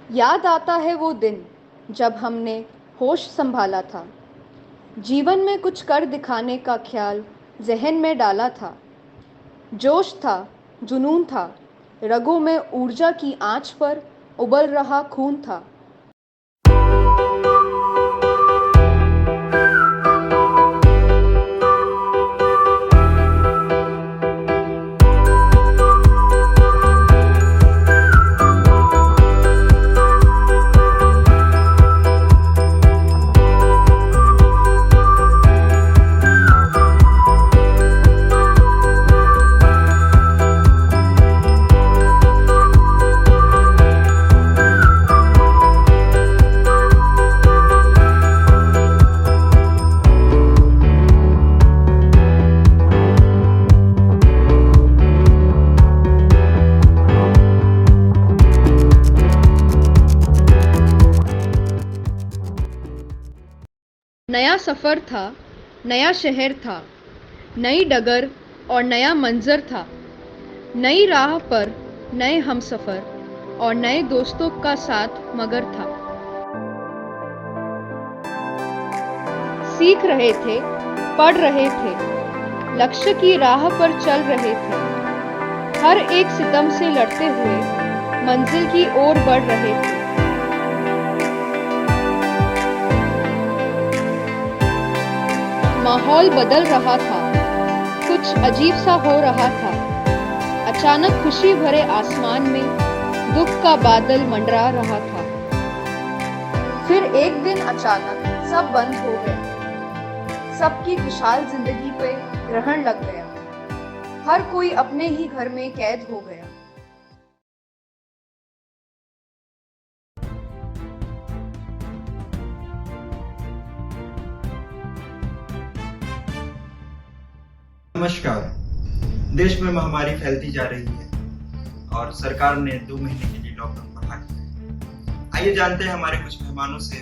याद आता है वो दिन जब हमने होश संभाला था, जीवन में कुछ कर दिखाने का ख्याल जहन में डाला था। जोश था, जुनून था, रगों में ऊर्जा की आंच पर उबल रहा खून था। नया सफ़र था, नया शहर था, नई डगर और नया मंजर था। नई राह पर नए हमसफ़र और नए दोस्तों का साथ मगर था। सीख रहे थे, पढ़ रहे थे, लक्ष्य की राह पर चल रहे थे। हर एक सितम से लड़ते हुए मंजिल की ओर बढ़ रहे थे। माहौल बदल रहा था, कुछ अजीब सा हो रहा था। अचानक खुशी भरे आसमान में दुख का बादल मंडरा रहा था। फिर एक दिन अचानक सब बंद हो गया। सबकी खुशहाल जिंदगी पे ग्रहण लग गया। हर कोई अपने ही घर में कैद हो गया। नमस्कार। देश में महामारी फैलती जा रही है और सरकार ने 2 महीने के लिए लॉकडाउन बढ़ा दिया है। आइए जानते हैं हमारे कुछ मेहमानों से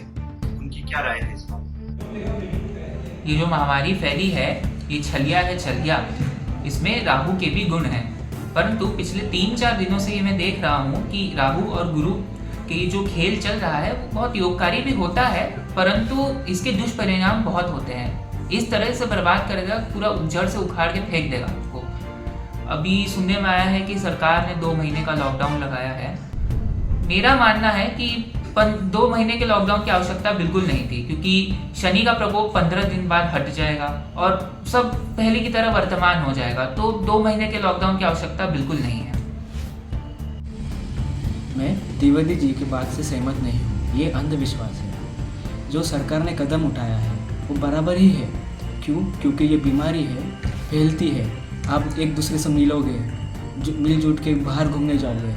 उनकी क्या राय है इस बात। ये जो महामारी फैली है ये छलिया है छलिया। इसमें राहु के भी गुण हैं, परंतु पिछले 3-4 दिनों से ये मैं देख रहा हूँ कि राहु और गुरु के जो खेल चल रहा है वो बहुत योगकारी भी होता है, परंतु इसके दुष्परिणाम बहुत होते हैं। इस तरह से बर्बाद करेगा, पूरा जड़ से उखाड़ के फेंक देगा आपको। अभी सुनने में आया है कि सरकार ने 2 महीने का लॉकडाउन लगाया है। मेरा मानना है कि 2 महीने के लॉकडाउन की आवश्यकता बिल्कुल नहीं थी, क्योंकि शनि का प्रकोप 15 दिन बाद हट जाएगा और सब पहले की तरह वर्तमान हो जाएगा। तो 2 महीने के लॉकडाउन की आवश्यकता बिल्कुल नहीं है। मैं द्विवेदी जी की बात से सहमत नहीं हूँ। ये अंधविश्वास है। जो सरकार ने कदम उठाया है वो बराबर ही है। क्यों? क्योंकि ये बीमारी है, फैलती है। आप एक दूसरे से मिलोगे, मिलजुल के बाहर घूमने जाओगे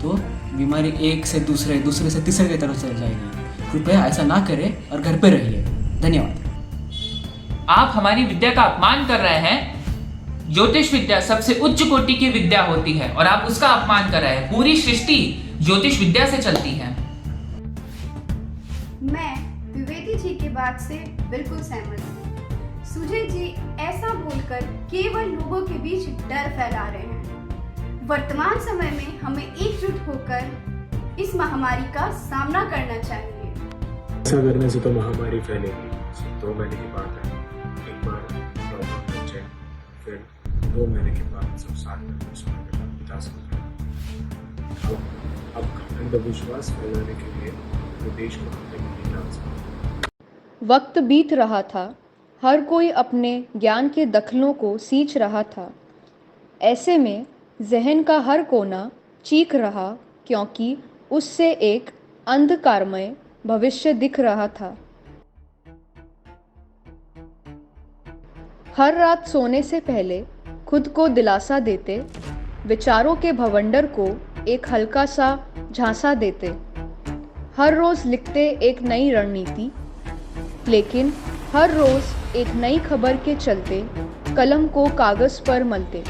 तो बीमारी एक से दूसरे, दूसरे से तीसरे की तरफ चल जाएगी। कृपया ऐसा ना करें और घर पे रहिए। धन्यवाद। आप हमारी विद्या का अपमान कर रहे हैं। ज्योतिष विद्या सबसे उच्च कोटि की विद्या होती है और आप उसका अपमान कर रहे हैं। पूरी सृष्टि ज्योतिष विद्या से चलती है। मैं द्विवेदी जी की बात से बिल्कुल सहमत हूँ। सुजय जी ऐसा बोलकर केवल लोगों के बीच डर फैला रहे हैं। वर्तमान समय में हमें एकजुट होकर इस महामारी का सामना करना चाहिए। ऐसा करने से तो महामारी फैलेगी। 2 महीने की बात है, एक बार लॉकडाउन लग जाए, फिर 2 महीने के बाद सब साथ में समय के बाद बिता सकते हैं। अब अंधविश्वास फैलाने के लिए तो देश को अपने नहीं डाल सकते। वक्त बीत रहा था, हर कोई अपने ज्ञान के दखलों को सींच रहा था। ऐसे में जहन का हर कोना चीख रहा, क्योंकि उससे एक अंधकारमय भविष्य दिख रहा था। हर रात सोने से पहले खुद को दिलासा देते, विचारों के भवंडर को एक हल्का सा झांसा देते। हर रोज लिखते एक नई रणनीति, लेकिन हर रोज एक नई खबर के चलते कलम को कागज पर मलते।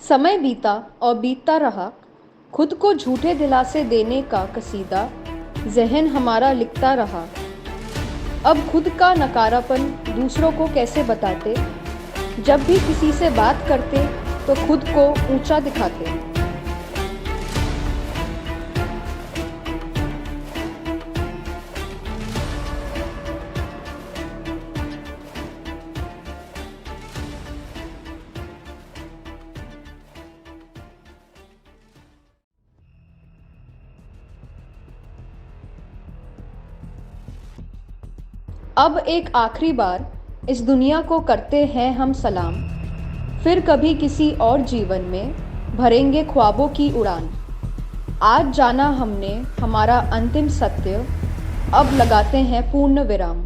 समय बीता और बीतता रहा। खुद को झूठे दिलासे देने का कसीदा जहन हमारा लिखता रहा। अब खुद का नकारापन दूसरों को कैसे बताते, जब भी किसी से बात करते तो खुद को ऊंचा दिखाते। अब एक आखिरी बार इस दुनिया को करते हैं हम सलाम, फिर कभी किसी और जीवन में भरेंगे ख्वाबों की उड़ान। आज जाना हमने हमारा अंतिम सत्य, अब लगाते हैं पूर्ण विराम।